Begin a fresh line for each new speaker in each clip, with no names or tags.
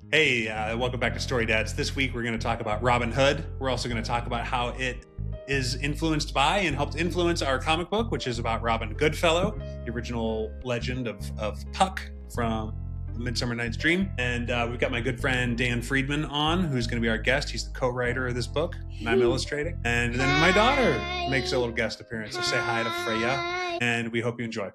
Hey, welcome back to StoryDads. This week we're going to talk about Robin Hood. We're also going to talk about how it is influenced by and helped influence our comic book, which is about Robin Goodfellow, the original legend of Puck from Midsummer Night's Dream. And we've got my good friend Dan Friedman on, who's going to be our guest. He's the co-writer of this book, and I'm illustrating. And then my daughter makes a little guest appearance. So say hi to Freya, and we hope you enjoy.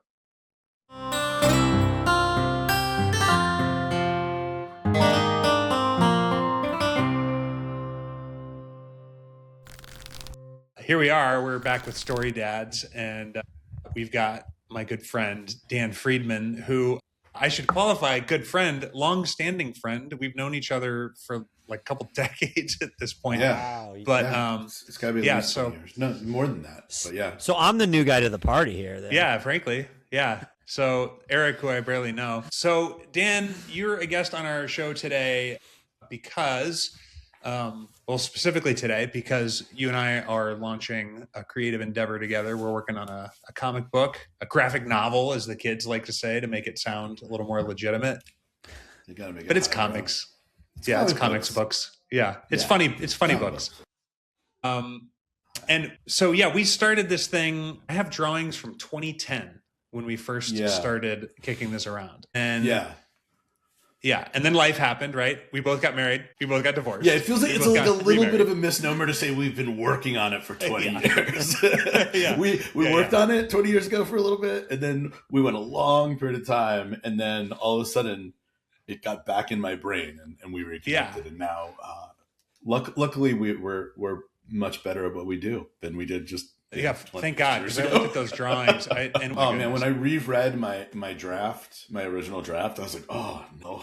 Here we are. We're back with StoryDads, and we've got my good friend Dan Friedman, who I should qualify, good friend, long-standing friend. We've known each other for like a couple decades at this point.
Yeah,
wow.
But
it's got to be at least 20 years. No, more than that. But yeah.
So I'm the new guy to the party here. Then.
Yeah, frankly, yeah. So Eric, who I barely know. So Dan, you're a guest on our show today because. Well, specifically today, because you and I are launching a creative endeavor together. We're working on a comic book, a graphic novel, as the kids like to say, to make it sound a little more legitimate.
You gotta make it.
But it's comics. It's comics books. Yeah, it's funny. It's funny books. And so, yeah, we started this thing. I have drawings from 2010 when we first started kicking this around. And yeah, and then life happened, right? We both got married. We both got divorced.
Yeah, it feels like it's like a little bit of a misnomer to say we've been working on it for 20 years. We worked on it 20 years ago for a little bit, and then we went a long period of time, and then all of a sudden it got back in my brain, and we reconnected. And now, luckily, we're much better at what we do than we did just.
Yeah, thank God, because I looked at those drawings.
Man, when I reread my draft, my original draft, I was like, oh no,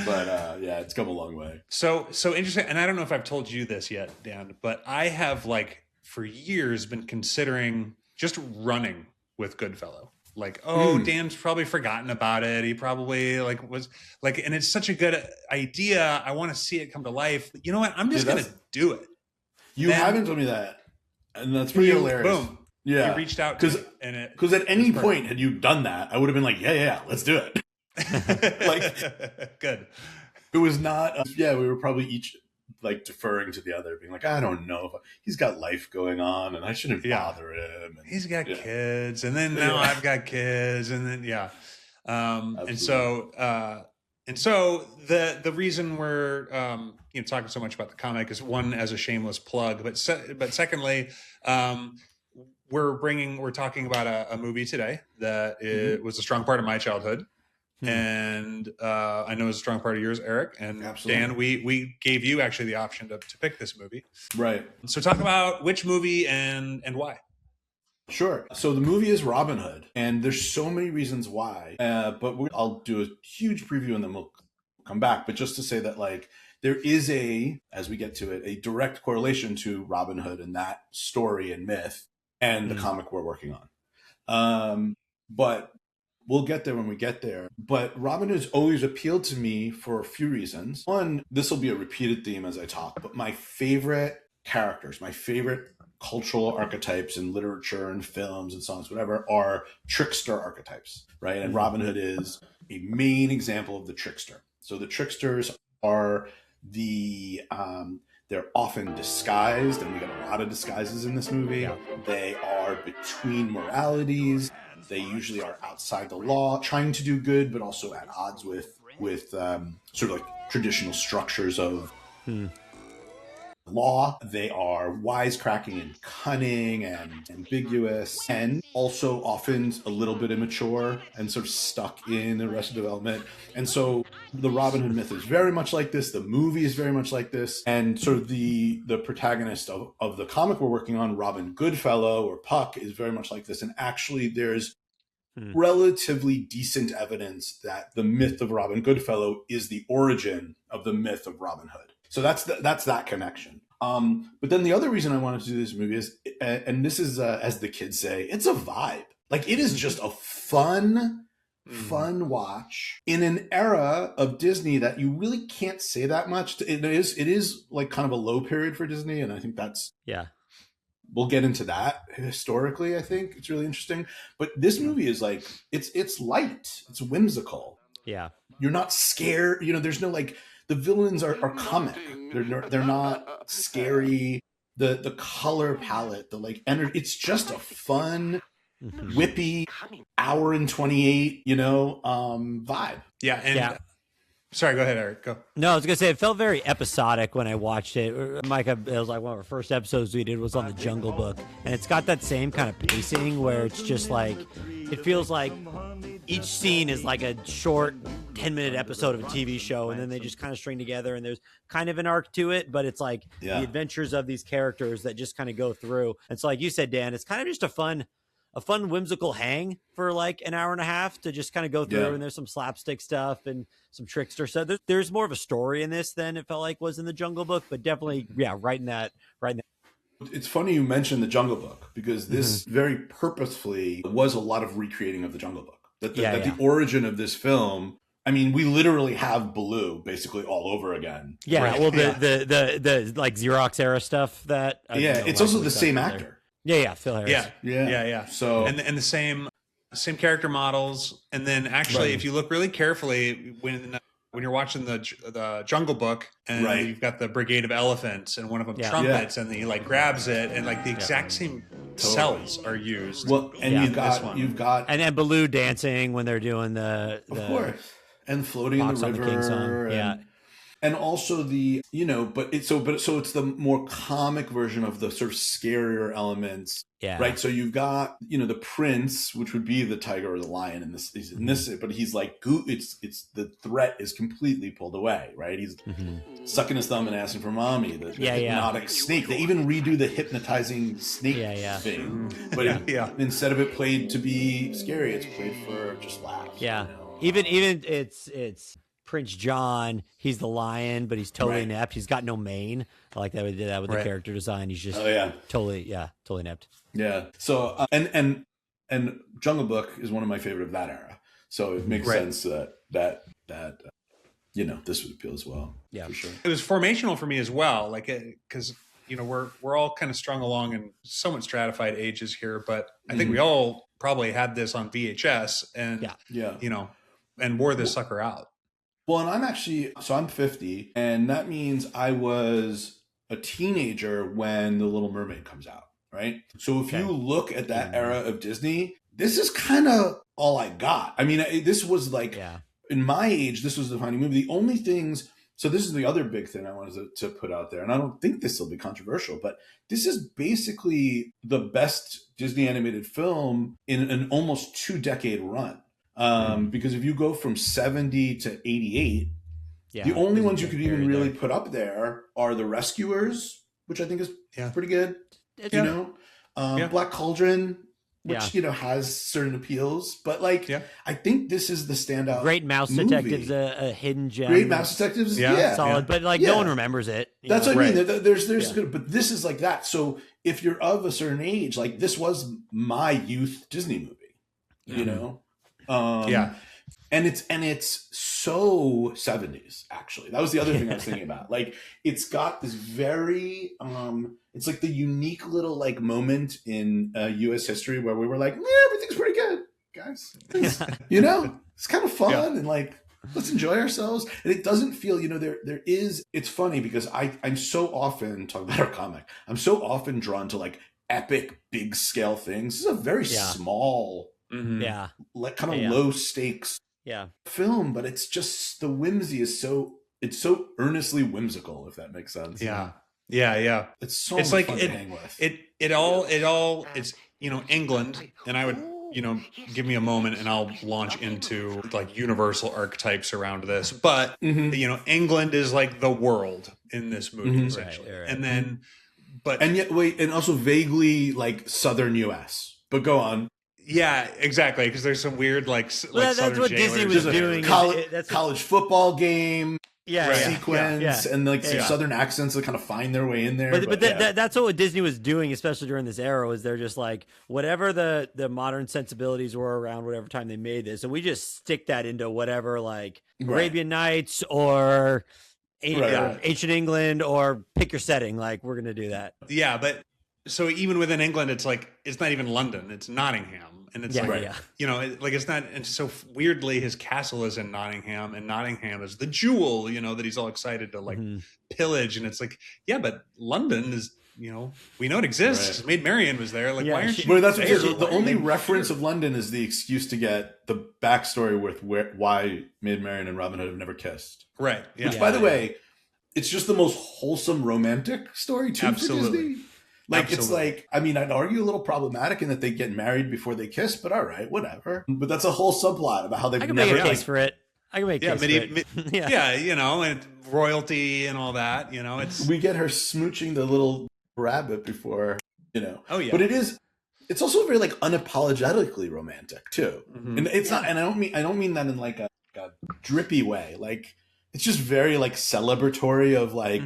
But it's come a long way.
So interesting, and I don't know if I've told you this yet, Dan, but I have for years been considering just running with Goodfellow. Dan's probably forgotten about it. He probably was and it's such a good idea. I want to see it come to life. You know what? I'm just gonna do it.
You haven't told me that. And that's pretty hilarious.
Boom. Yeah. You reached out
because at any point had you done that, I would have been like, yeah, let's do it.
Good.
It was not, we were probably each deferring to the other, being like, I don't know. He's got life going on and I shouldn't bother him. And,
he's got kids. And then now I've got kids. And then, and so the reason we're talking so much about the comic is, one, as a shameless plug, but secondly, we're talking about a movie today that was a strong part of my childhood, and I know it's a strong part of yours, Eric, and absolutely. Dan. We gave you actually the option to pick this movie,
right? So
talk about which movie and why.
Sure. So the movie is Robin Hood, and there's so many reasons why. But I'll do a huge preview and then we'll come back. But just to say that, there is as we get to it, a direct correlation to Robin Hood and that story and myth and the comic we're working on. But we'll get there when we get there. But Robin Hood has always appealed to me for a few reasons. One, this will be a repeated theme as I talk, but my favorite characters, my favorite cultural archetypes in literature and films and songs, whatever, are trickster archetypes, right? And Robin Hood is a main example of the trickster. So the tricksters are they're often disguised, and we got a lot of disguises in this movie. Yeah. They are between moralities. They usually are outside the law, trying to do good, but also at odds with sort of traditional structures of law. They are wisecracking and cunning and ambiguous, and also often a little bit immature and sort of stuck in Arrested Development. And so the Robin Hood myth is very much like this. The movie is very much like this. And sort of the protagonist of the comic we're working on, Robin Goodfellow or Puck, is very much like this. And actually there's relatively decent evidence that the myth of Robin Goodfellow is the origin of the myth of Robin Hood. So that's that connection. But then the other reason I wanted to do this movie is, and this is, as the kids say, it's a vibe. It is just a fun watch in an era of Disney that you really can't say that much. It is kind of a low period for Disney. And I think we'll get into that historically. I think it's really interesting. But this movie is it's light. It's whimsical.
Yeah.
You're not scared. There's no like the villains are comic. They're not scary. The color palette, the like energy. It's just a fun, whippy hour and 28, vibe.
Yeah. And sorry, go ahead, Eric. Go.
No, I was gonna say it felt very episodic when I watched it. Micah, it was like one of our first episodes we did was on the Jungle Book, and it's got that same kind of pacing where it's just like it feels like each scene is like a short 10-minute episode of a TV show, and then they just kind of string together, and there's kind of an arc to it, but it's like the adventures of these characters that just kind of go through. And so, like you said, Dan, it's kind of just a fun whimsical hang for like an hour and a half to just kind of go through, and there's some slapstick stuff and some trickster stuff. There's more of a story in this than it felt like was in the Jungle Book, but definitely, right in that.
It's funny you mentioned the Jungle Book because this very purposefully was a lot of recreating of the Jungle Book. That the origin of this film, I mean, we literally have Baloo basically all over again.
Yeah, right? Well, the like Xerox era stuff that.
It's also the same actor.
Yeah, Phil Harris.
Yeah.
So
and the same character models, and then actually, if you look really carefully, when you're watching the Jungle Book, and you've got the Brigade of Elephants, and one of them trumpets, and he like grabs it, and like the exact same cells are used.
Well, and you've got
and then Baloo dancing when they're doing the
of course, and floating in the river,
King song.
And also but it's the more comic version of the sort of scarier elements.
Yeah.
Right. So you've got, the prince, which would be the tiger or the lion in this, but he's like, it's the threat is completely pulled away. Right. He's sucking his thumb and asking for mommy. The hypnotic snake. They even redo the hypnotizing snake thing. But instead of it played to be scary, it's played for just laughs.
Yeah. Even it's Prince John, he's the lion, but he's totally inept. He's got no mane. I like that we did that with the character design. He's just totally inept. Yeah.
So and Jungle Book is one of my favorite of that era. So it makes sense that this would appeal as well.
Yeah,
for sure.
It was formational for me as well, like because we're all kind of strung along in somewhat stratified ages here, but I think we all probably had this on VHS and and wore this sucker out.
Well, and I'm 50, and that means I was a teenager when The Little Mermaid comes out, right? So if you look at that era of Disney, this is kind of all I got. I mean, this was like, in my age, this was the defining movie. The only things, so this is the other big thing I wanted to put out there, and I don't think this will be controversial, but this is basically the best Disney animated film in an almost 2-decade run. Because if you go from 70 to 88, the only ones you could even really put up there are The Rescuers, which I think is pretty good. Black Cauldron, which has certain appeals, but I think this is the standout.
Great Mouse
movie.
Detectives, a hidden gem.
Great Mouse Detectives,
solid, but no one remembers it.
That's what I mean. There's good, but this is like that. So if you're of a certain age, like this was my youth Disney movie, and it's so 70s. Actually, that was the other thing I was thinking about. Like, it's got this very it's like the unique little like moment in U.S. history where we were like, everything's pretty good, guys. It's kind of fun and like let's enjoy ourselves. And it doesn't feel, there is. It's funny because I'm so often talking about our comic. I'm so often drawn to like epic, big scale things. This is a very small. Like kind of low stakes film, but it's just the whimsy is so earnestly whimsical, if that makes sense. It's so much fun to hang with.
It all it's England, and I would give me a moment and I'll launch into like universal archetypes around this, but England is like the world in this movie essentially. Right. And then and
also vaguely like southern US, but go on.
Yeah, exactly. Because there's some weird
that's what Disney was doing.
College football game sequence and like some southern accents that kind of find their way in there.
But that's what Disney was doing, especially during this era, was they're just like whatever the modern sensibilities were around whatever time they made this, and we just stick that into whatever like Arabian Nights or ancient England or pick your setting. Like we're gonna do that.
Yeah, but. So even within England, it's like, it's not even London, it's Nottingham. And it's
Yeah,
like,
yeah.
you know, it's not, and so weirdly his castle is in Nottingham, and Nottingham is the jewel, you know, that he's all excited to like pillage. And it's like, yeah, but London is, you know, we know it exists.
Right.
Maid Marian was there. Like,
Yeah,
why aren't you
But that's
there?
because the
Why
only
aren't you
reference
here?
of London is the excuse to get the backstory with why Maid Marian and Robin Hood have never kissed.
Right. Yeah.
Which, by the way, it's just the most wholesome romantic story too
Absolutely.
for Disney. Like,
Absolutely.
it's like, I mean, I'd argue a little problematic in that they get married before they kiss, but all right, whatever. But that's a whole subplot about how they've
I can
never
make a case for it. I can make a
Yeah,
case for it.
yeah, you know, and royalty and all that, you know, it's
We get her smooching the little rabbit before, you know.
oh yeah.
But it's also very like unapologetically romantic too.
Mhm.
And it's not, and I don't mean that in like a drippy way. Like, it's just very like celebratory of like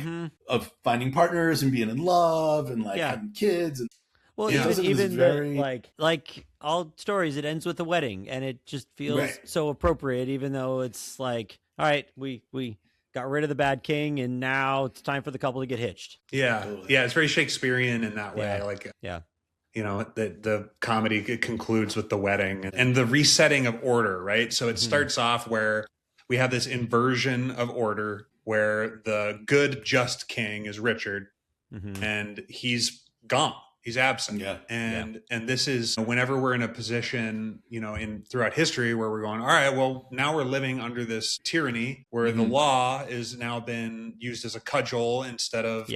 of finding partners and being in love and like having kids. And
Well,
Yeah.
even
Very-
like all stories, it ends with a wedding, and it just feels
Right.
so appropriate, even though it's like, all right, we got rid of the bad king, and now it's time for the couple to get hitched.
Yeah.
Totally.
Yeah, it's very Shakespearean in that way.
Yeah.
Like,
Yeah.
you know, the comedy concludes with the wedding and the resetting of order, right? So it starts off where we have this inversion of order where the good, just king is Richard, and he's gone. He's absent.
Yeah.
And this is whenever we're in a position, you know, throughout history where we're going, all right, well, now we're living under this tyranny where the law is now been used as a cudgel instead of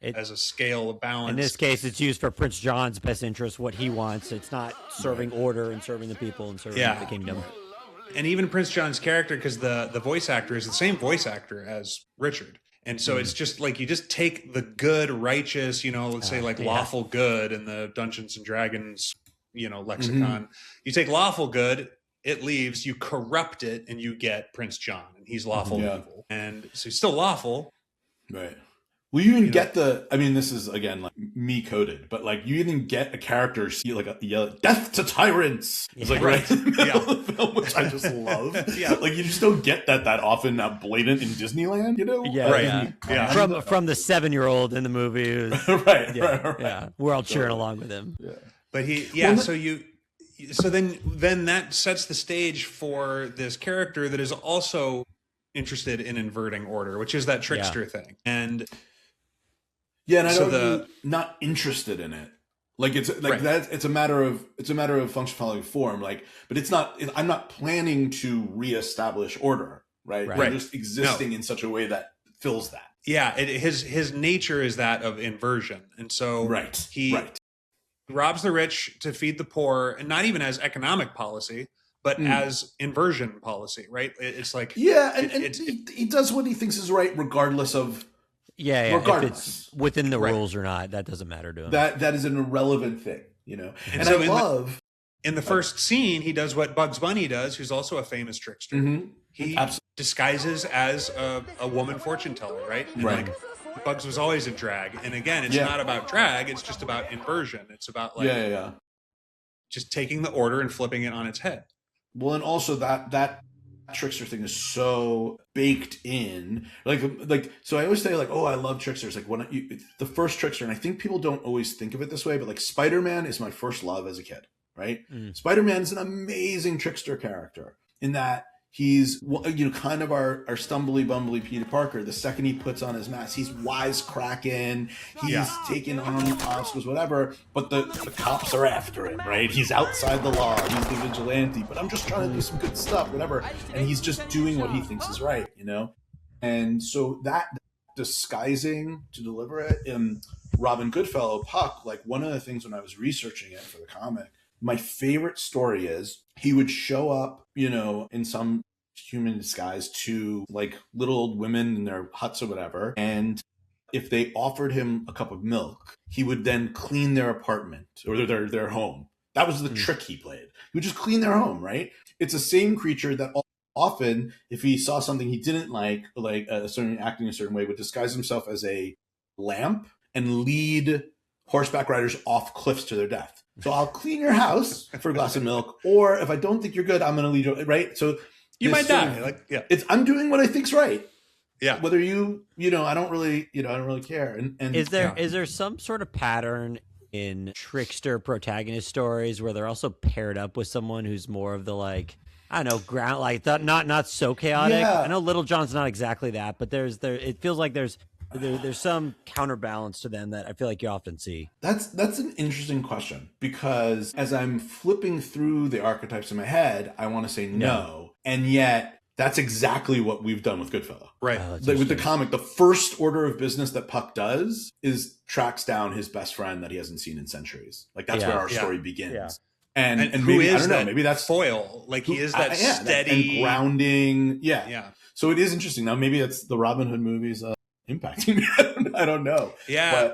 as a scale of balance.
In this case, it's used for Prince John's best interest, what he wants. It's not serving order and serving the people and serving the kingdom.
And even Prince John's character, because the voice actor is the same voice actor as Richard. And so it's just like you just take the good, righteous, you know, let's say like lawful good in the Dungeons and Dragons, you know, lexicon. You take lawful good, it leaves, you corrupt it, and you get Prince John, and he's lawful evil. And so he's still lawful.
Right. Well, you even get I mean, this is, again, like me coded, but like you even get a character yell, death to tyrants. It's like right in the middle of the film, which I just love. Like you just don't get that often blatant in Disneyland, you know?
From the 7-year-old in the movie. Who's,
right.
Yeah. We're all cheering along with him.
Yeah.
But so then that sets the stage for this character that is also interested in inverting order, which is that trickster thing. And
yeah, and I don't not interested in it. Like it's like that. It's a matter of function following form. Like, but it's not. I'm not planning to reestablish order. Right. We're just existing in such a way that fills that.
Yeah. His nature is that of inversion, and so he robs the rich to feed the poor, and not even as economic policy, but as inversion policy. Right. It's like
he does what he thinks is right, regardless of.
Yeah,
regardless.
if it's within the rules or not, that doesn't matter to him.
That is an irrelevant thing, you know. And
so
I love
in the first scene, he does what Bugs Bunny does, who's also a famous trickster. He disguises as a woman fortune teller, right? And like Bugs was always in drag, and again, it's not about drag; it's just about inversion. It's about like just taking the order and flipping it on its head.
Well, and also that trickster thing is so baked in, like so I always say like, oh, I love tricksters. Like the first trickster, and I think people don't always think of it this way, but like Spider-Man is my first love as a kid, right? Spider-Man is an amazing trickster character in that he's, you know, kind of our stumbly bumbly Peter Parker. The second he puts on his mask, he's wisecracking, he's taking on obstacles, whatever, but the cops are after him, right? He's outside the law, he's the vigilante, but I'm just trying to do some good stuff, whatever. And he's just doing what he thinks is right, you know? And so that disguising to deliver it in Robin Goodfellow, Puck, like one of the things when I was researching it for the comic, my favorite story is he would show up, you know, in some human disguise to like little old women in their huts or whatever. And if they offered him a cup of milk, he would then clean their apartment or their home. That was the trick he played. He would just clean their home, right? It's the same creature that often, if he saw something he didn't like a certain acting a certain way, would disguise himself as a lamp and lead horseback riders off cliffs to their death. So I'll clean your house for a glass of milk, or if I don't think you're good, I'm going to lead you, right? So
you might die.
I'm doing what I think's right.
Yeah.
Whether I don't really care. And
is there some sort of pattern in Trickster protagonist stories where they're also paired up with someone who's more of the like, I don't know, ground, like not so chaotic.
Yeah.
I know Little John's not exactly that, but it feels like there's some counterbalance to them that I feel like you often see.
That's an interesting question, because as I'm flipping through the archetypes in my head, I want to say no. And yet that's exactly what we've done with Goodfellow.
Right.
Like with the comic, the first order of business that Puck does is tracks down his best friend that he hasn't seen in centuries. Like that's where our story begins.
Yeah.
And
who
maybe,
is
I don't know,
that
maybe that's
foil. Like he is that
yeah,
steady
and grounding. Yeah.
Yeah.
So it is interesting. Now maybe it's the Robin Hood movies impacting me. I don't know.
Yeah.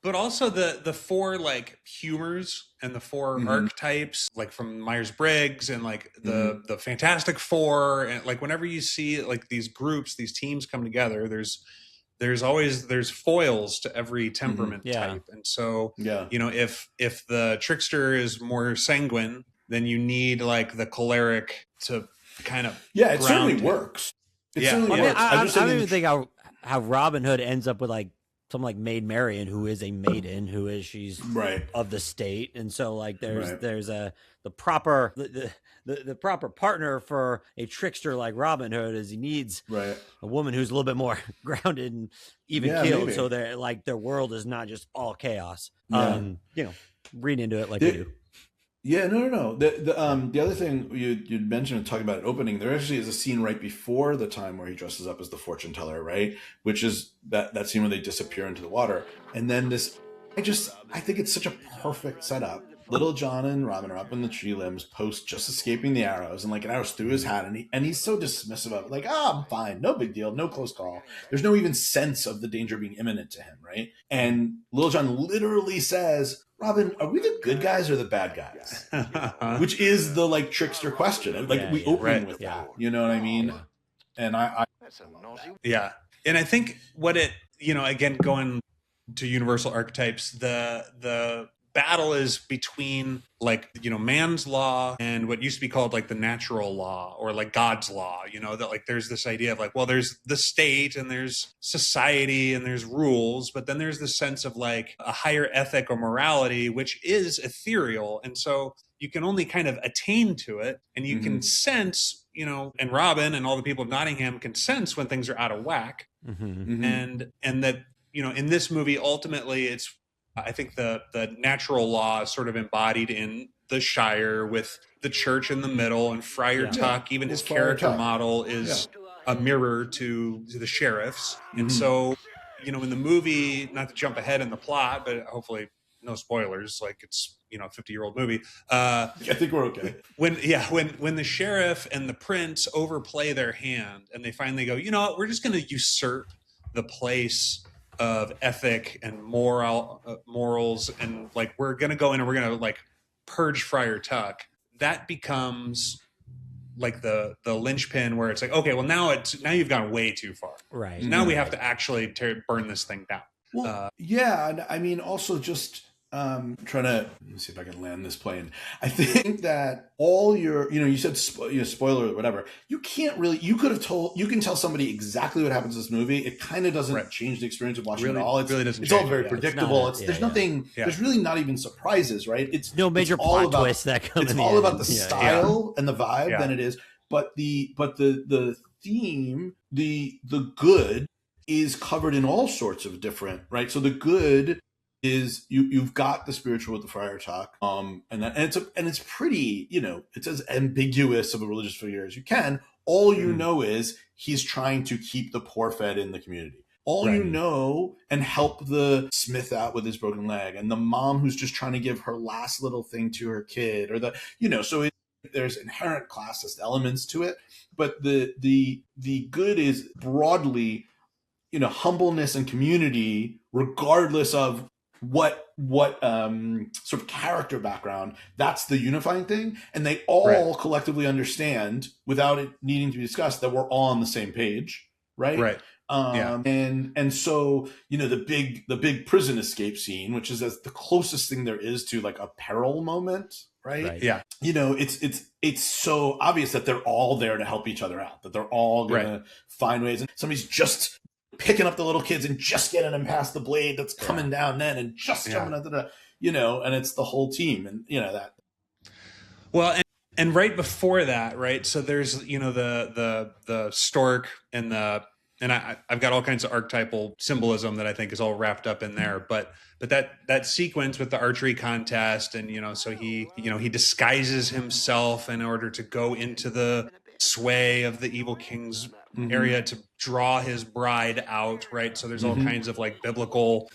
But also the four like humors and the four archetypes, like from Myers-Briggs and like the Fantastic Four, and like whenever you see like these groups, these teams come together, there's always foils to every temperament type. And so you know, if the trickster is more sanguine, then you need like the choleric to kind of
it certainly works. It certainly works.
I don't even think how Robin Hood ends up with like someone like Maid Marian, who is a maiden, she's of the state, and so like there's the proper the proper partner for a trickster like Robin Hood is he needs a woman who's a little bit more grounded and even keeled, so they're like their world is not just all chaos. You know, read into it like we do.
Yeah, no. The other thing you'd mentioned and talking about it opening, there actually is a scene right before the time where he dresses up as the fortune teller, right? Which is that scene where they disappear into the water. And then I think it's such a perfect setup. Little John and Robin are up in the tree limbs post just escaping the arrows, and like an arrow's through his hat, and he's so dismissive of it, like, I'm fine, no big deal, no close call. There's no even sense of the danger being imminent to him, right? And Little John literally says, Robin, are we the good guys or the bad guys? Which is the like trickster question. Like we open with that. You know what I mean? And I
and I think what it, you know, again going to universal archetypes, the battle is between like, you know, man's law and what used to be called like the natural law or like God's law, you know, that like there's this idea of like, well, there's the state and there's society and there's rules, but then there's this sense of like a higher ethic or morality, which is ethereal. And so you can only kind of attain to it, and you can sense, you know, and Robin and all the people of Nottingham can sense when things are out of whack. And that, you know, in this movie, ultimately it's, I think the natural law is sort of embodied in the Shire with the church in the middle and Friar Tuck. Even his character model is a mirror to the sheriffs. And so, you know, in the movie, not to jump ahead in the plot, but hopefully no spoilers, like it's, you know, a 50-year-old movie. I
think we're okay.
When the sheriff and the prince overplay their hand and they finally go, you know what, we're just going to usurp the place of ethic and morals, and like we're gonna go in and we're gonna like purge Friar Tuck. That becomes like the linchpin where it's like, okay, well now you've gone way too far.
Right.
So now we have to actually burn this thing down.
Well, and I mean also just trying to, let me see if I can land this plane. I think that all your, you know, you said spoiler or whatever. You can't really, you can tell somebody exactly what happens in this movie. It kind of doesn't change the experience of watching it all. It's all very predictable. There's nothing. There's really not even surprises, right? It's
no major plot twists that come.
It's all about the style and the vibe than it is. But the theme, the good is covered in all sorts of different, right? So the good is you've got the spiritual with the Friar Tuck, and it's pretty, you know, it's as ambiguous of a religious figure as you can. All you know is he's trying to keep the poor fed in the community. All you know, and help the smith out with his broken leg, and the mom who's just trying to give her last little thing to her kid, or the, you know, so there's inherent classist elements to it, but the good is broadly, you know, humbleness and community, regardless of what sort of character background. That's the unifying thing, and they all collectively understand without it needing to be discussed that we're all on the same page, right? And so, you know, the big prison escape scene, which is the closest thing there is to like a peril moment, right? You know, it's so obvious that they're all there to help each other out, that they're all gonna find ways, and somebody's just picking up the little kids and just getting them past the blade that's coming down then, and just jumping out and it's the whole team, and that.
Well, and right before that, right? So there's the stork and I've got all kinds of archetypal symbolism that I think is all wrapped up in there. But that sequence with the archery contest, and so he disguises himself in order to go into the sway of the evil king's area to draw his bride out, right? So there's all kinds of like biblical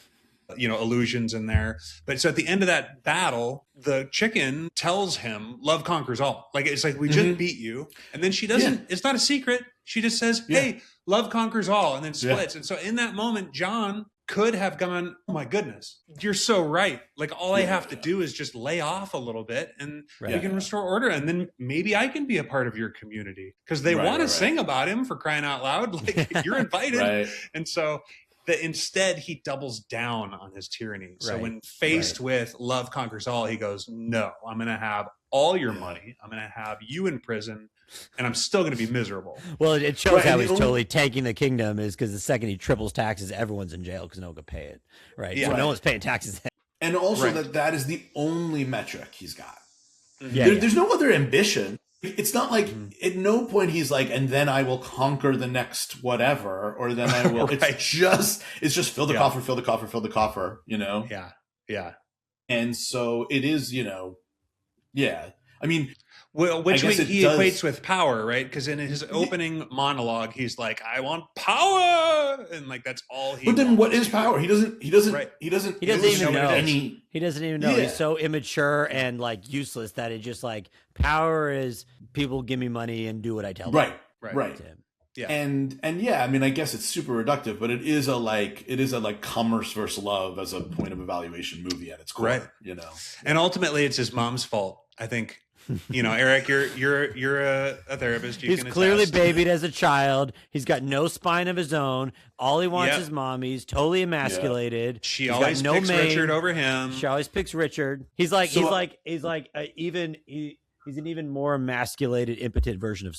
illusions in there. But so at the end of that battle, the chicken tells him love conquers all. Like, it's like, we just beat you. And then she doesn't, it's not a secret. She just says, hey, love conquers all, and then splits. And so in that moment, John could have gone, oh my goodness, you're so right. Like, all I have to do is just lay off a little bit and we can restore order. And then maybe I can be a part of your community, because they want to sing about him, for crying out loud. Like, you're invited. And so instead he doubles down on his tyranny. So when faced with love conquers all, he goes, no, I'm going to have all your money. I'm going to have you in prison, and I'm still going to be miserable.
Well, it shows how he's totally tanking the kingdom, is because the second he triples taxes, everyone's in jail because no one can pay it. Right. So no one's paying taxes.
And also that is the only metric he's got. There's no other ambition. It's not like at no point he's like, and then I will conquer the next whatever, or then I will. It's just fill the coffer, fill the coffer, fill the coffer.
Yeah.
And so it is. I mean,
well, which he equates with power, right? Because in his opening monologue, he's like, "I want power," and like that's all he.
But then, what is power? He doesn't even know.
He doesn't even know. He's so immature and like useless that it just like power is people give me money and do what I tell them.
Right. Yeah. And I mean, I guess it's super reductive, but it is a commerce versus love as a point of evaluation movie at its core. Right.
And ultimately, it's his mom's fault, I think. Eric, you're a therapist.
He's clearly babied as a child. He's got no spine of his own. All he wants is mommy. He's totally emasculated.
She always picks Richard over him.
She always picks Richard. He's an even more emasculated, impotent version of.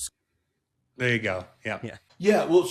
There you go. Yeah.
Well,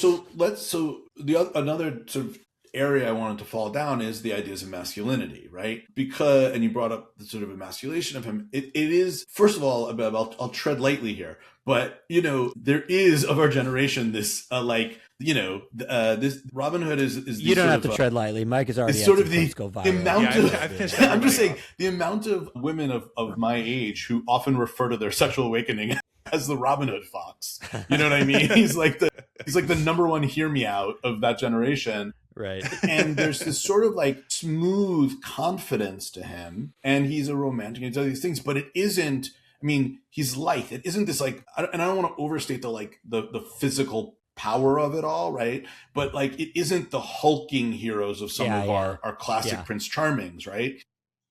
another sort of area I wanted to fall down is the ideas of masculinity, right? And you brought up the sort of emasculation of him. It is, first of all, I'll tread lightly here, but there is of our generation this this Robin Hood is
you don't have to tread lightly. Mike has already
sort of
go viral.
I'm just saying the amount of women of my age who often refer to their sexual awakening as the Robin Hood fox. You know what I mean? He's like the number one hear me out of that generation.
Right.
And there's this sort of like smooth confidence to him, and he's a romantic and does these things, but it isn't, I mean, he's lithe. It isn't this like, and I don't want to overstate the physical power of it all, right? But like, it isn't the hulking heroes of some of our classic Prince Charmings, right?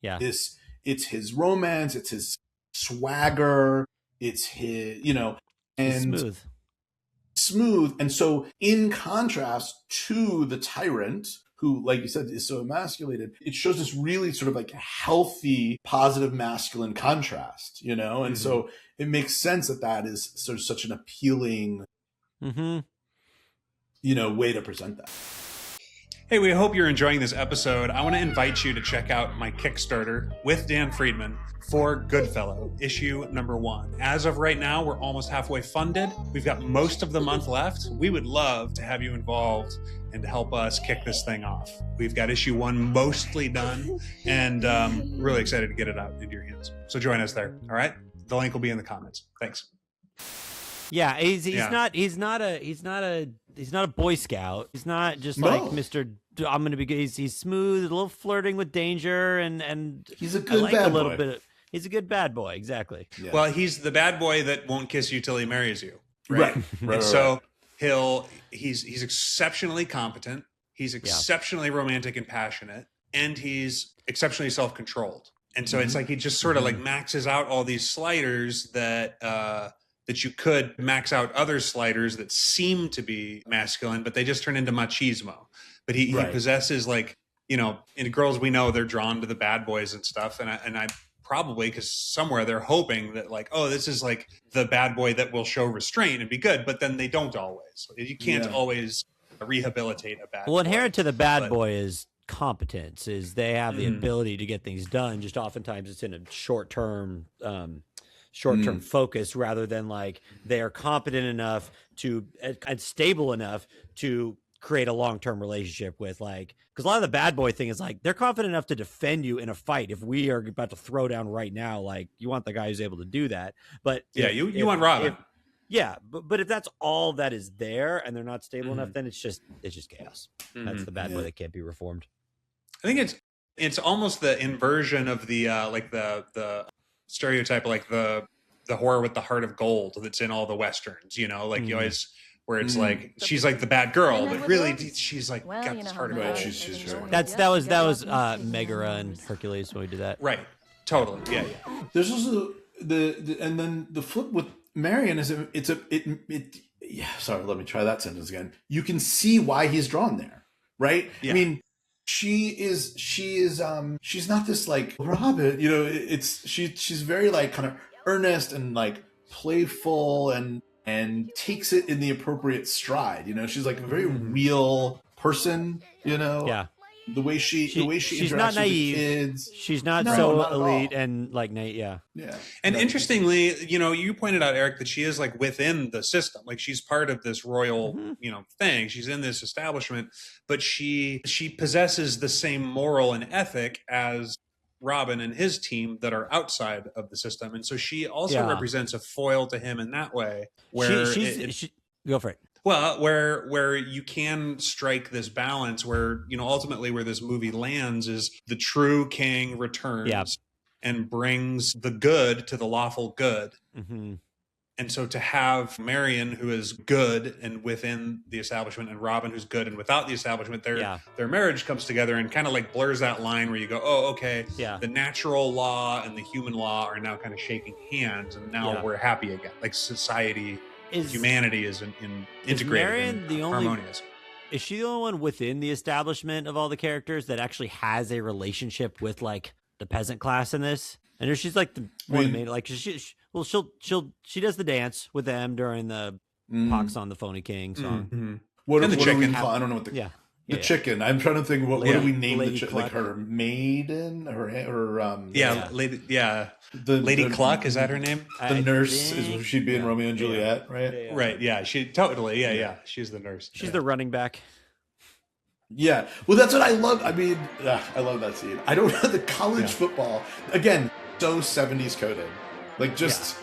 Yeah.
It's his romance, it's his swagger, it's his, and smooth. And so in contrast to the tyrant, who, like you said, is so emasculated, it shows this really sort of like healthy, positive masculine contrast, And so it makes sense that is sort of such an appealing, way to present that.
Hey, we hope you're enjoying this episode. I want to invite you to check out my Kickstarter with Dan Friedman for Goodfellow, issue number 1. As of right now, we're almost halfway funded. We've got most of the month left. We would love to have you involved and to help us kick this thing off. We've got issue 1 mostly done, and really excited to get it out into your hands. So join us there. All right. The link will be in the comments. Thanks.
Yeah, he's not a Boy Scout. He's not just like Mr. I'm gonna be good. He's smooth, a little flirting with danger, and
he's a good bad boy.
He's a good bad boy, exactly.
Yeah. Well, he's the bad boy that won't kiss you till he marries you.
Right.
So he's exceptionally competent. He's exceptionally romantic and passionate, and he's exceptionally self-controlled. And so it's like he just sort of like maxes out all these sliders that you could max out other sliders that seem to be masculine, but they just turn into machismo. But he possesses in girls we know they're drawn to the bad boys and stuff. And I probably, because somewhere they're hoping that like, oh, this is like the bad boy that will show restraint and be good, but then they don't always. You can't always rehabilitate a bad boy.
Well, inherent to the bad boy is competence, is they have the ability to get things done. Just oftentimes it's in a short-term focus, rather than like they are competent enough to and stable enough to create a long-term relationship with, like, because a lot of the bad boy thing is like they're confident enough to defend you in a fight. If we are about to throw down right now, like, you want the guy who's able to do that. But
you want Robin.
But if that's all that is there and they're not stable enough, then it's just chaos. That's the bad boy that can't be reformed.
I think it's almost the inversion of the like the stereotype, like the whore with the heart of gold that's in all the westerns, you always, where it's like she's like the bad girl, but really she's like got this heart of gold.
That was Megara and Hercules when we did that.
Right. Totally. Yeah.
There's also and then the flip with Marion is sorry, let me try that sentence again. You can see why he's drawn there, right? Yeah. I mean, she's not this like Robin, she's very like kind of earnest and like playful and takes it in the appropriate stride. She's like a very real person,
Yeah.
The way she
she's
interacts
not naive.
with the kids.
She's not elite and like naive. Yeah.
And interestingly, you pointed out, Eric, that she is like within the system. Like she's part of this royal, thing. She's in this establishment, but she possesses the same moral and ethic as Robin and his team that are outside of the system. And so she also represents a foil to him in that way, where
she go for it.
Well, where you can strike this balance where, ultimately where this movie lands is the true king returns and brings the good to the lawful good. Mm-hmm. And so to have Marion, who is good and within the establishment, and Robin, who's good and without the establishment, their marriage comes together and kind of like blurs that line where you go, oh, okay, the natural law and the human law are now kind of shaking hands, and now we're happy again. Like society... humanity is integrated and harmonious.
Is she the only one within the establishment of all the characters that actually has a relationship with like the peasant class in this? And she's like the one main, like she does the dance with them during the Pox on the Phony King song.
Mm-hmm. What the chicken? I don't know what the chicken. I'm trying to think. What do we name the chicken? Like her maiden,
Lady Cluck, is that her name?
The nurse is she'd be in Romeo and Juliet, right?
Right. Yeah. She totally. Yeah. She's the nurse.
She's the running back.
Yeah. Well, that's what I love. I mean, I love that scene. I don't know the college football again. So 70s coded, like just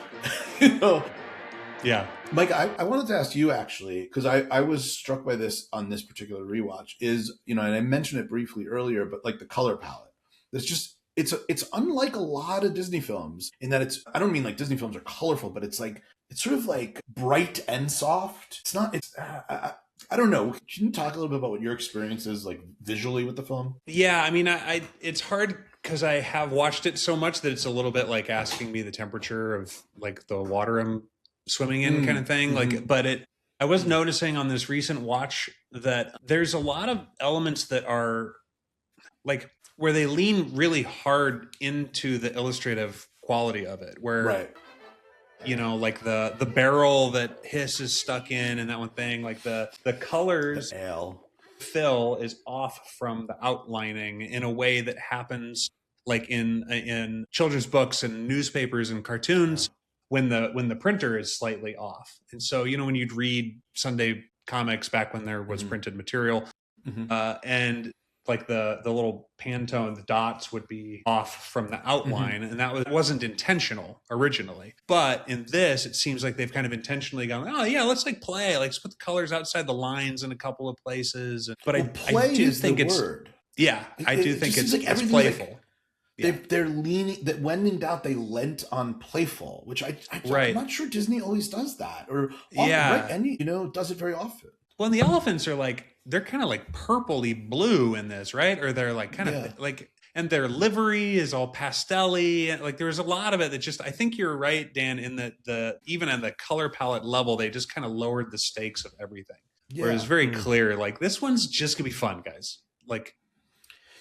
Yeah.
Mike, I wanted to ask you actually, because I was struck by this on this particular rewatch, is, and I mentioned it briefly earlier, but like the color palette. There's just, it's unlike a lot of Disney films in that I don't mean like Disney films are colorful, but it's sort of like bright and soft. I don't know. Can you talk a little bit about what your experience is like visually with the film?
Yeah. I mean, it's hard because I have watched it so much that it's a little bit like asking me the temperature of like the water I'm swimming in kind of thing. Like, but I was noticing on this recent watch that there's a lot of elements that are like where they lean really hard into the illustrative quality of it, where, like the barrel that Hiss is stuck in and that one thing, like the colors fill is off from the outlining in a way that happens like in children's books and newspapers and cartoons. When the printer is slightly off. And so, when you'd read Sunday comics back when there was printed material, and like the little Pantone, the dots would be off from the outline, and that wasn't intentional originally. But in this, it seems like they've kind of intentionally gone, oh yeah, let's like play, like let's put the colors outside the lines in a couple of places. But I do think it's word. Yeah, I do think it's playful.
Like, they're leaning that when in doubt they lent on playful, which I'm not sure Disney always does that or does it very often.
Well, and the elephants are like they're kind of like purpley blue in this, right? Or they're like kind of like, and their livery is all pastel-y. Like there's a lot of it that just I think you're right, Dan, in that the even at the color palette level they just kind of lowered the stakes of everything. Yeah. Where it's very clear, like this one's just gonna be fun, guys. Like.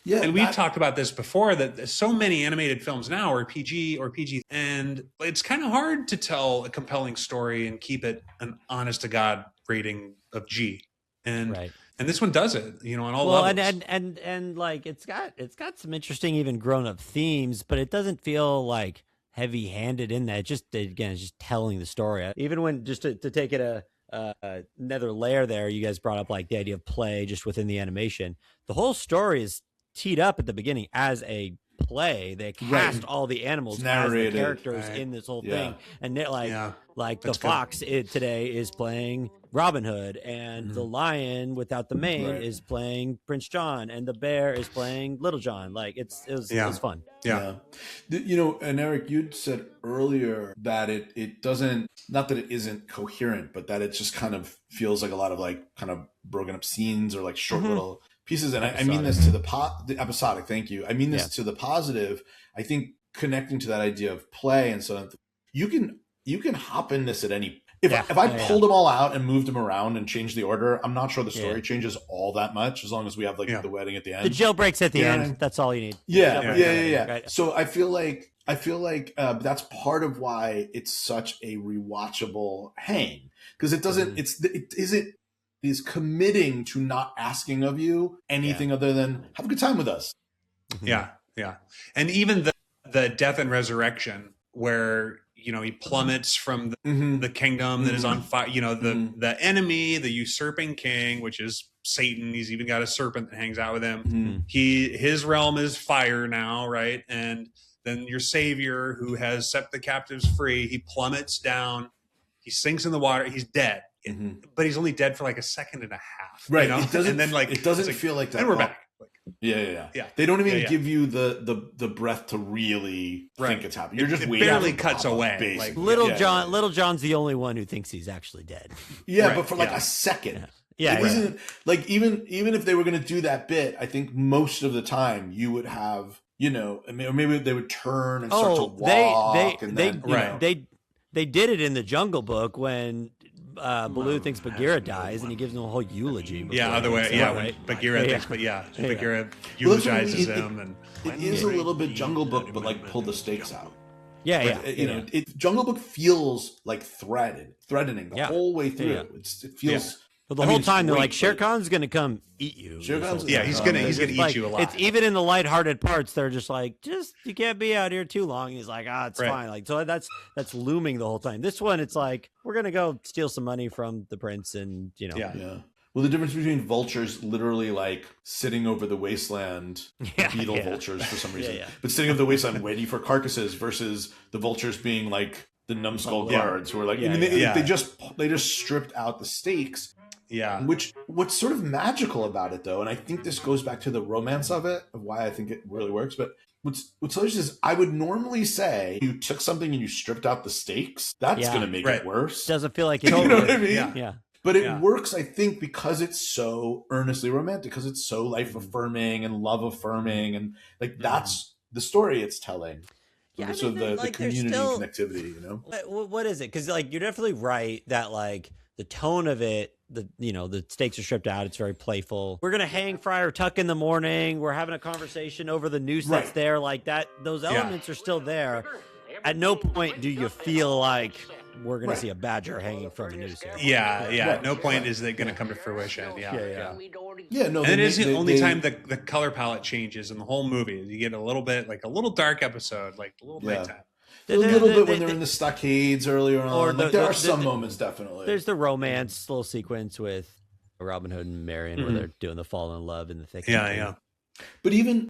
Yeah, and we've talked about this before that so many animated films now are PG or PG, and it's kind of hard to tell a compelling story and keep it an honest to God rating of G. And And this one does it, on all
Well,
levels.
and like it's got some interesting even grown up themes, but it doesn't feel like heavy handed in that. It's just telling the story. Even when just to take it another layer there, you guys brought up like the idea of play just within the animation. The whole story is teed up at the beginning as a play. They cast all the animals as the characters in this whole thing, and they're like the fox today is playing Robin Hood, and the lion without the mane is playing Prince John, and the bear is playing Little John. Like it was fun.
Yeah. And Eric, you'd said earlier that it doesn't, not that it isn't coherent, but that it just kind of feels like a lot of like kind of broken up scenes or like short little pieces. And I mean this to the episodic. Thank you. I mean this to the positive. I think connecting to that idea of play and so on, you can hop in this at any. If I pulled them all out and moved them around and changed the order, I'm not sure the story changes all that much as long as we have like the wedding at the end.
The jailbreaks at the end. That's all you need.
Yeah.
Right.
So I feel like that's part of why it's such a rewatchable hang, because it doesn't. It is committing to not asking of you anything other than have a good time with us.
Yeah, and even the death and resurrection where he plummets from the kingdom that is on fire. The enemy, the usurping king, which is Satan. He's even got a serpent that hangs out with him. His realm is fire now, right? And then your savior, who has set the captives free, he plummets down. He sinks in the water. He's dead, but he's only dead for like a second and a half,
right?
It doesn't, and then
it doesn't feel like that.
Then we're back.
Yeah. They don't even give you the breath to really think it's happening. You're just
it
waiting.
Barely cuts away.
Like Little John's the only one who thinks he's actually dead.
But for like a second. It isn't like even if they were going to do that bit, I think most of the time you would have, or maybe they would turn and start to walk.
They did it in the Jungle Book when Baloo thinks Bagheera dies, and he gives him a whole eulogy.
Other way. When Bagheera thinks, Bagheera eulogizes him, and
it is a little bit Jungle Book, but like pull the stakes out. Jungle Book feels like threatening the whole way through. It feels.
But the whole time they're like, Shere Khan's going to come eat you.
Shere Khan's
he's going to eat you alive.
It's even in the lighthearted parts. They're just like, you can't be out here too long. He's like, it's fine. Like, so that's looming the whole time. This one, it's like, we're going to go steal some money from the prince, and
Well, the difference between vultures literally like sitting over the wasteland, beetle vultures for some reason, but sitting over the wasteland waiting for carcasses versus the vultures being like the numbskull guards who are like, they just stripped out the stakes. What's sort of magical about it though, and I think this goes back to the romance of it, of why I think it really works. But what's hilarious is I would normally say you took something and you stripped out the stakes. That's going to make it worse.
Doesn't feel like it.
You know what I mean?
Yeah.
But it works, I think, because it's so earnestly romantic, because it's so life affirming and love affirming, and like that's the story it's telling.
Yeah,
so the community connectivity,
What is it? Because like you're definitely right that like the tone of it, the stakes are stripped out. It's very playful. We're gonna hang Friar Tuck in the morning. We're having a conversation over the noose that's there. Like that, those elements are still there. At no point do you feel like we're gonna see a badger hanging from a noose here.
At no point is it gonna come to fruition.
No.
And it is the only time the color palette changes in the whole movie. You get a little bit like a little dark episode, like a little nighttime.
A little bit when they're in the stockades earlier on. There are some moments, definitely.
There's the romance little sequence with Robin Hood and Marion where they're doing the fall in love in the thick.
But even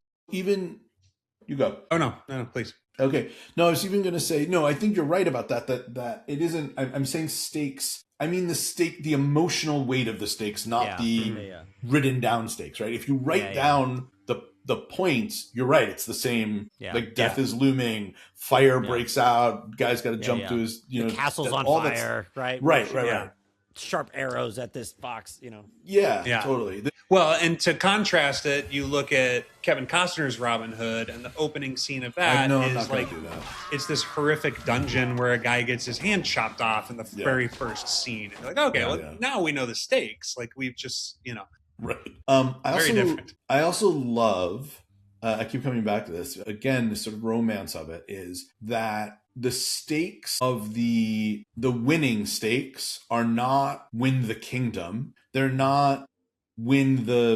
you go.
Oh no, please.
Okay. No, I was even going to say, no, I think you're right about that it isn't, I'm saying stakes. I mean the emotional weight of the stakes, not the written down stakes, right? If you write down the points, you're right. It's the same, like death is looming, fire breaks out, guy's got to jump to his,
the castle's on fire, right?
Right.
Sharp arrows at this fox,
Yeah, totally.
Well, and to contrast it, you look at Kevin Costner's Robin Hood, and the opening scene of that is like, it's this horrific dungeon where a guy gets his hand chopped off in the very first scene. And you're like, okay, now we know the stakes. Like we've just,
Right.
Different.
I also love, I keep coming back to this, again, the sort of romance of it is that the stakes of the winning stakes are not win the kingdom. They're not win the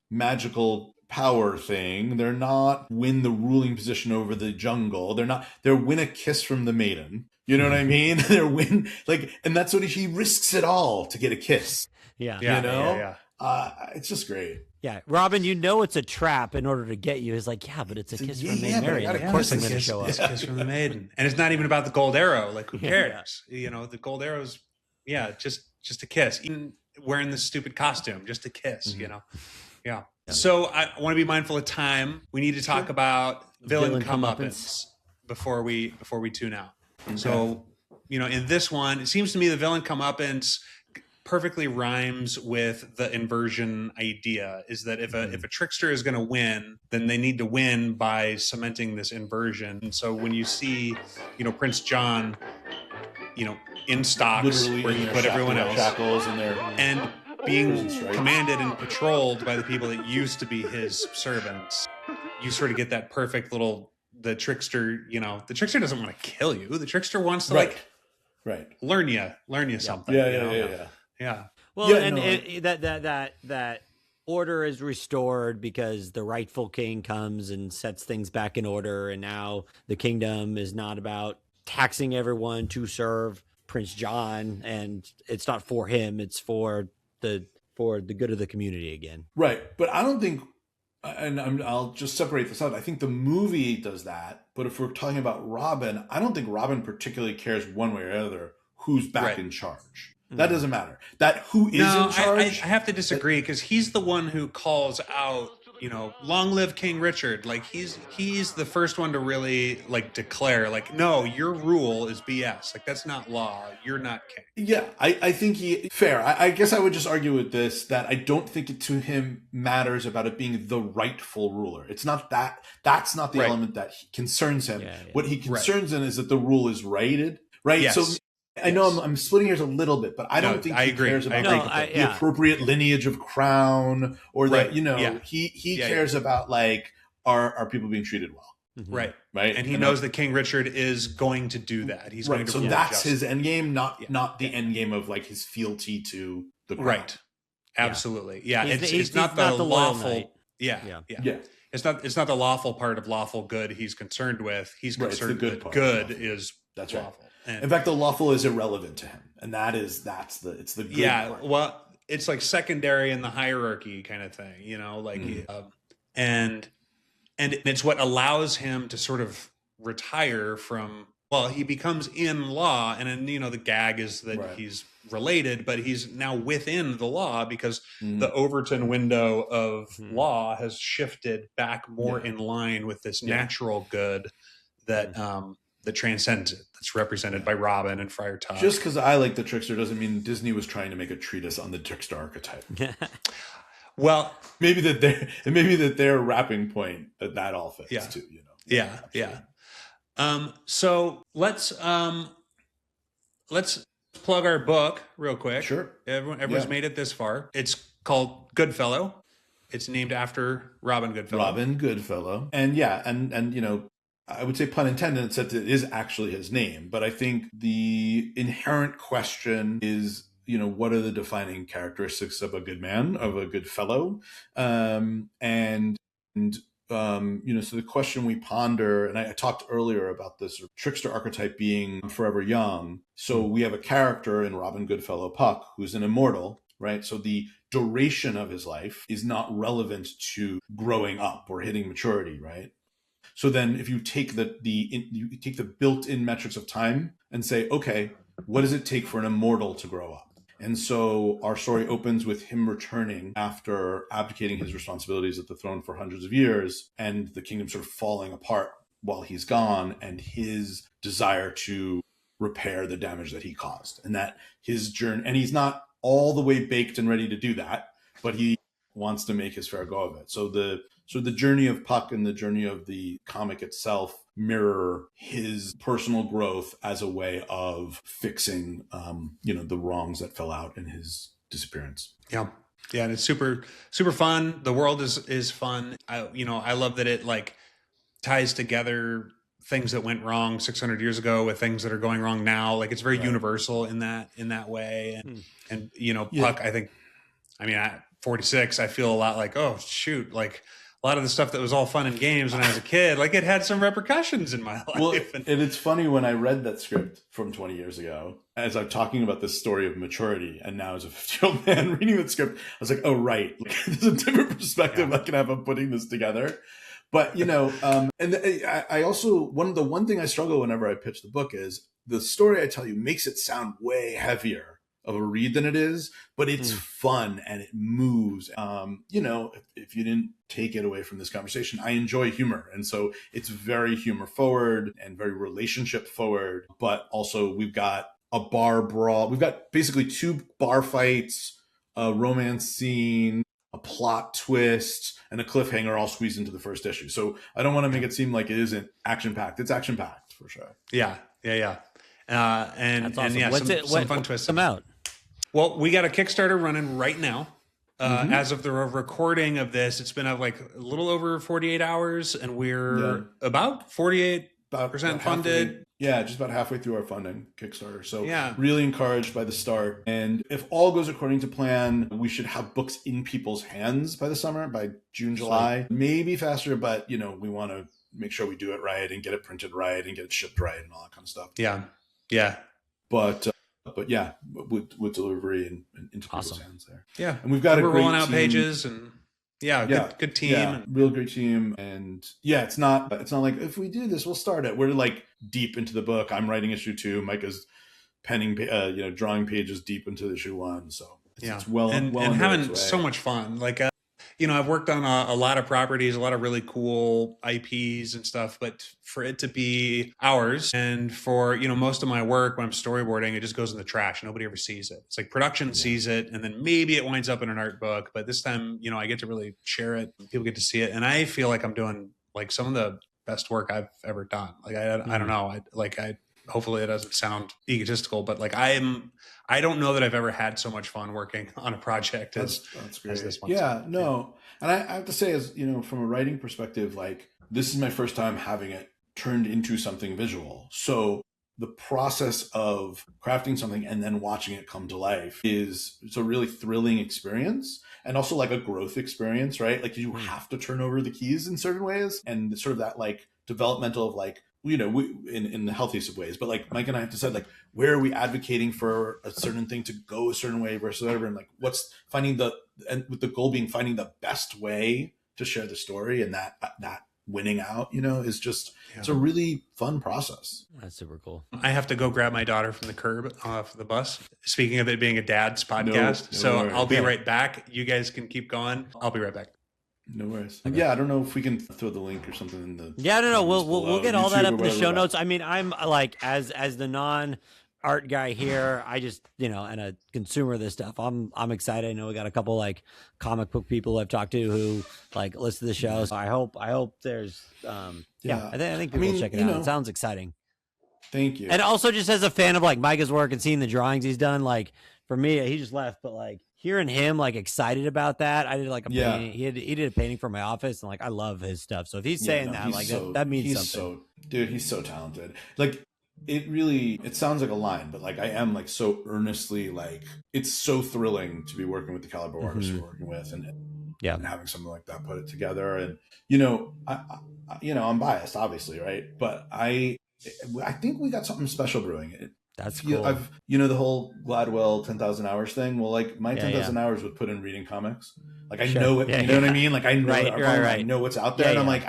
magical power thing. They're not win the ruling position over the jungle. They're win a kiss from the maiden. You know what I mean? They're win, like, and that's what he risks it all to get a kiss.
Yeah.
You know?
Yeah.
It's just great.
Yeah, Robin, you know it's a trap in order to get you. It's like, yeah, but it's a kiss from Maid Marian. Of course I'm going to show up.
It's a kiss from the maiden. And it's not even about the gold arrow. Like, who cares? You know, the gold arrow's, just a kiss. Even wearing this stupid costume, just a kiss, you know? Yeah. So I want to be mindful of time. We need to talk about villain comeuppance before we tune out. Okay. So, you know, in this one, it seems to me the villain comeuppance perfectly rhymes with the inversion idea, is that if a trickster is going to win, then they need to win by cementing this inversion. And so when you see, you know, Prince John, you know, in stocks
Literally
where he put everyone else,
shackles
and being commanded and patrolled by the people that used to be his servants, you sort of get that perfect little, the trickster, you know, the trickster doesn't want to kill you. The trickster wants to learn you something. Yeah.
Well, that order is restored because the rightful king comes and sets things back in order, and now the kingdom is not about taxing everyone to serve Prince John, and it's not for him; it's for the good of the community again.
Right, but I don't think, and I'll just separate this out. I think the movie does that, but if we're talking about Robin, I don't think Robin particularly cares one way or the other who's back in charge. That doesn't matter. That who is in charge.
I have to disagree, because he's the one who calls out, you know, long live King Richard. Like he's the first one to really like declare, like, no, your rule is BS. Like that's not law. You're not king.
Yeah, I think fair. I guess I would just argue with this that I don't think it to him matters about it being the rightful ruler. It's not that. That's not the element that concerns him. What he concerns him is that the rule is righted. Right.
Yes.
So I know I'm splitting hairs a little bit, but I don't think he cares about the appropriate lineage of crown or that, you know, he cares about like, are people being treated well?
Right.
Right.
And he knows that King Richard is going to do that. He's going to
so that's his end game, not the end game of like his fealty to the crown.
Right. Absolutely. Yeah.
He's
not the lawful.
Knight.
Yeah. It's not the lawful part of lawful good he's concerned with. He's concerned that good is lawful. And
in fact, the lawful is irrelevant to him, and it's the good part.
Well, it's like secondary in the hierarchy kind of thing, you know, like and it's what allows him to sort of retire from. Well, he becomes in law, and then, you know, the gag is that he's related, but he's now within the law because the Overton window of law has shifted back more in line with this natural good that that transcends it. That's represented by Robin and Friar Tuck.
Just because I like the Trickster doesn't mean Disney was trying to make a treatise on the Trickster archetype.
Well,
maybe that their wrapping point that all fits too. You know.
Yeah. So let's plug our book real quick.
Sure.
Everyone's made it this far. It's called Goodfellow. It's named after Robin Goodfellow.
Robin Goodfellow. And and you know, I would say pun intended, except it is actually his name. But I think the inherent question is, you know, what are the defining characteristics of a good man, of a good fellow? You know, so the question we ponder, and I talked earlier about this trickster archetype being forever young. So we have a character in Robin Goodfellow Puck who's an immortal, right? So the duration of his life is not relevant to growing up or hitting maturity, right? So then if you take you take the built-in metrics of time and say, okay, what does it take for an immortal to grow up? And so our story opens with him returning after abdicating his responsibilities at the throne for hundreds of years, and the kingdom sort of falling apart while he's gone, and his desire to repair the damage that he caused. And that his journey, and he's not all the way baked and ready to do that, but he wants to make his fair go of it. So the journey of Puck and the journey of the comic itself mirror his personal growth as a way of fixing, you know, the wrongs that fell out in his disappearance.
Yeah, and it's super, super fun. The world is fun. I love that it like ties together things that went wrong 600 years ago with things that are going wrong now. Like it's very universal in that way. And you know, Puck, I think, 46, I feel a lot like, oh shoot, like a lot of the stuff that was all fun and games when I was a kid, like it had some repercussions in my life.
Well, and it's funny, when I read that script from 20 years ago, as I'm talking about this story of maturity, and now as a 50-year-old man reading that script, I was like, oh, right. Like, there's a different perspective I can have of putting this together. But, you know, and I also, the one thing I struggle whenever I pitch the book is the story I tell you makes it sound way heavier of a read than it is, but it's fun and it moves. You know, if you didn't take it away from this conversation, I enjoy humor. And so it's very humor forward and very relationship forward, but also we've got a bar brawl. We've got basically 2 bar fights, a romance scene, a plot twist, and a cliffhanger all squeezed into the first issue. So I don't want to make it seem like it isn't action-packed. It's action-packed for sure.
Yeah. And
That's awesome.
and yeah, some fun twists.
Come out.
Well, we got a Kickstarter running right now. As of the recording of this, it's been like a little over 48 hours, and we're about 48% funded.
Just about halfway through our funding Kickstarter. So really encouraged by the start. And if all goes according to plan, we should have books in people's hands by the summer, by June, July, maybe faster. But, you know, we want to make sure we do it right and get it printed right and get it shipped right and all that kind of stuff.
Yeah.
But yeah, with delivery and into people's hands there.
Yeah.
And we've got
we're rolling out pages and good team.
Yeah, real great team. And yeah, it's not like if we do this, we'll start it. We're like deep into the book. I'm writing issue 2. Micah's penning, drawing pages deep into issue 1. So it's well
and having so much fun. Like, you know, I've worked on a lot of properties, a lot of really cool IPs and stuff, but for it to be ours and for, you know, most of my work when I'm storyboarding, it just goes in the trash. Nobody ever sees it. It's like production sees it and then maybe it winds up in an art book. But this time, you know, I get to really share it. People get to see it. And I feel like I'm doing like some of the best work I've ever done. Like, I don't know. Hopefully it doesn't sound egotistical, but like I don't know that I've ever had so much fun working on a project as this one.
Yeah, no. And I have to say, as you know, from a writing perspective, like this is my first time having it turned into something visual. So the process of crafting something and then watching it come to life it's a really thrilling experience and also like a growth experience, right? Like you have to turn over the keys in certain ways and sort of that like developmental of like, you know, in the healthiest of ways, but like Mike and I have decide like, where are we advocating for a certain thing to go a certain way versus whatever, and like what's and with the goal being finding the best way to share the story, and that winning out, you know, is just it's a really fun process.
That's super cool.
I have to go grab my daughter from the curb off the bus. Speaking of it being a dad's podcast, so I'll be right back. You guys can keep going. I'll be right back.
No worries. Okay. Yeah, I don't know if we can throw the link or something in the.
Yeah, no. We'll get all that up in the show notes. I mean, I'm like as the non-art guy here, I just and a consumer of this stuff. I'm excited. I know we got a couple like comic book people I've talked to who like listen to the show. So I hope there's I think people will check it out. It sounds exciting.
Thank you.
And also just as a fan of like Micah's work and seeing the drawings he's done, like for me, he just left, but like hearing him like excited about that, I did like a painting. He did a painting for my office, and like I love his stuff. So if he's saying that, like that means something. He's
so talented. Like it sounds like a line, but like I am like so earnestly like it's so thrilling to be working with the caliber artists we're working with, and having something like that put it together. And I'm biased, obviously, right? But I think we got something special brewing.
That's cool.
I've the whole Gladwell 10,000 hours thing. Well, like my 10,000 hours would put in reading comics. Like I know it. You know what I mean? Like I know I know what's out there, and I'm like,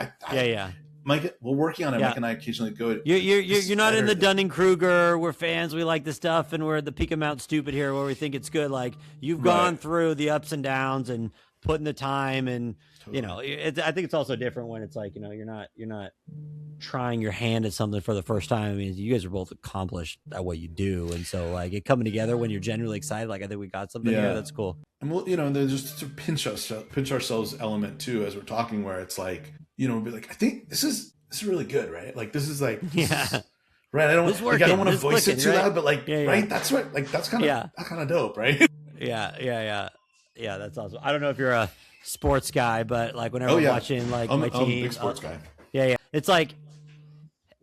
Mike, we're working on it. Mike and I occasionally go.
You're not in the Dunning Kruger. We're fans. We like the stuff, and we're the Peak Amount stupid here, where we think it's good. Like you've gone through the ups and downs and putting the time, and I think it's also different when it's like you're not trying your hand at something for the first time. I mean, you guys are both accomplished at what you do, and so like it coming together when you're genuinely excited. Like I think we got something here that's cool.
And we'll there's just a pinch ourselves element too as we're talking, where it's like we'll be like, I think this is really good, right? Like this is like right. I don't want to voice it too loud, but like right, that's what like that's kind of dope, right?
Yeah. That's awesome. I don't know if you're a sports guy, but like whenever I'm watching like my team,
I'm a big sports guy.
Yeah. It's like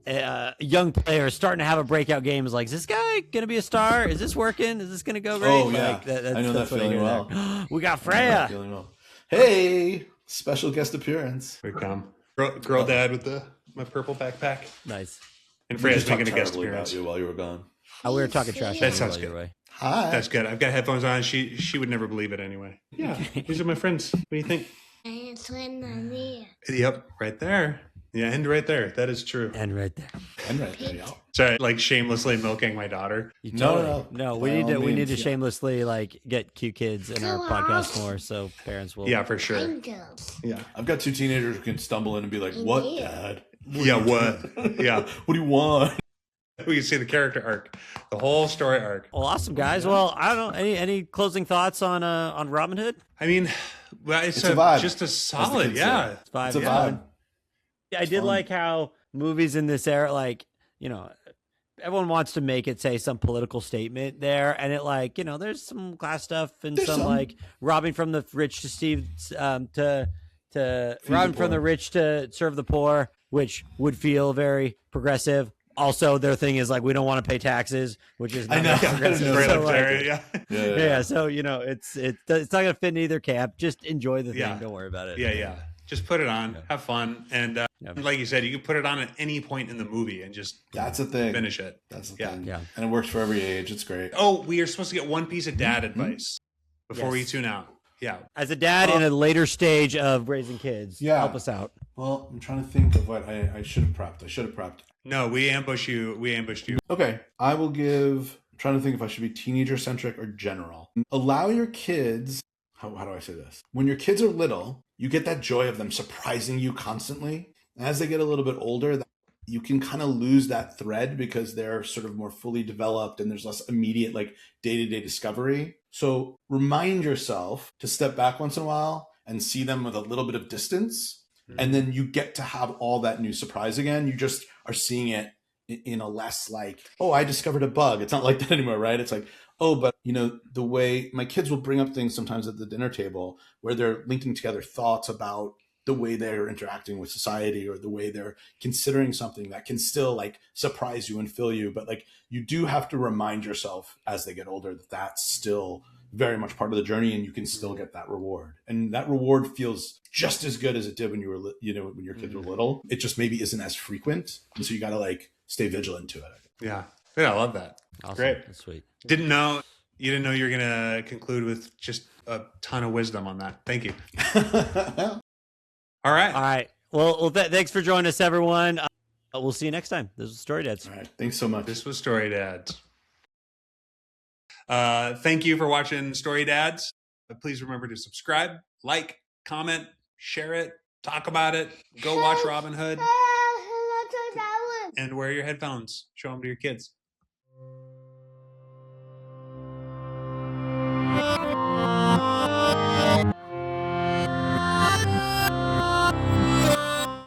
a young player starting to have a breakout game is like, is this guy gonna be a star? Is this working? Is this gonna go great?
Oh yeah,
Like, that's,
I know that
what I
feeling
hear
well.
there. We got
I know that
Freya.
feeling well. Hey, special guest appearance.
Here we come. Girl dad with my purple backpack.
Nice.
And
We
Freya's
just talked
making a guest
terribly about
appearance.
you while you were gone.
We were talking trash.
That sounds
while you were
good.
away.
Hi.
That's good. I've got headphones on. She would never believe it anyway. Yeah, these are my friends. What do you think? Yep, right there. Yeah, and right there. That is true.
And right there.
And right there, yeah.
Sorry, like shamelessly milking my daughter.
You
No,
totally-
no.
We
By
need to
all
we need
means,
to
yeah.
shamelessly like get cute kids in our podcast more, so parents will.
Yeah, for sure. Yeah.
I've got 2 teenagers who can stumble in and be like, "What, Dad?
Yeah, what? Yeah.
What do you want?"
We can see the character arc, the whole story arc.
Well, awesome guys. Well, I don't know. Any closing thoughts on Robin Hood?
I mean, well, it's
a vibe,
just a
as the
solid,
kids
yeah.
say.
It's vibe.
It's a
yeah.
vibe.
Yeah, I did
fun.
like how movies in this era, like, you know, everyone wants to make it say some political statement there, and it like, you know, there's some class stuff and
There's
some
some.
like robbing from the rich to Steve to
the
robbing from the
poor.
rich to serve the poor, which would feel very progressive. Also, their thing is like we don't want to pay taxes, which is not
I know.
very progressive.
Right
So,
up
like,
there, yeah.
yeah, so you know, it's not gonna fit in either camp. Just enjoy the thing.
Yeah.
Don't worry about it.
Yeah. Just put it on, have fun, and
Yeah.
like you said, you can put it on at any point in the movie and just
That's the thing.
finish it.
That's the
Yeah.
thing.
Yeah.
And it works for every age. It's great.
Oh, we are supposed to get one piece of dad
Mm-hmm.
advice before we
Yes.
tune out. Yeah.
As a dad in a later stage of raising kids,
Yeah.
help us out.
Well, I'm trying to think of what I should have prepped.
No, we ambushed you.
Okay, I will give. I'm trying to think if I should be teenager centric or general. Allow your kids. How do I say this? When your kids are little, you get that joy of them surprising you constantly. As they get a little bit older, you can kind of lose that thread because they're sort of more fully developed and there's less immediate like day-to-day discovery. So remind yourself to step back once in a while and see them with a little bit of distance. And then you get to have all that new surprise again. You just are seeing it in a less like, oh, I discovered a bug. It's not like that anymore, right? It's like, oh, but you know, the way my kids will bring up things sometimes at the dinner table where they're linking together thoughts about the way they're interacting with society or the way they're considering something that can still like surprise you and fill you. But like, you do have to remind yourself as they get older that that's still very much part of the journey and you can still get that reward. And that reward feels just as good as it did when you were, when your kids were little. It just maybe isn't as frequent. And so you got to like stay vigilant to it.
Yeah. I love that.
Awesome.
Great.
That's sweet.
You didn't know you were going to conclude with just a ton of wisdom on that. Thank you. All right.
All right. Well, thanks for joining us, everyone. We'll see you next time. This is Story Dads.
All right. Thanks so much.
This was Story Dads. Thank you for watching Story Dads. Please remember to subscribe, like, comment, share it, talk about it. Go watch Robin Hood and wear your headphones. Show them to your kids.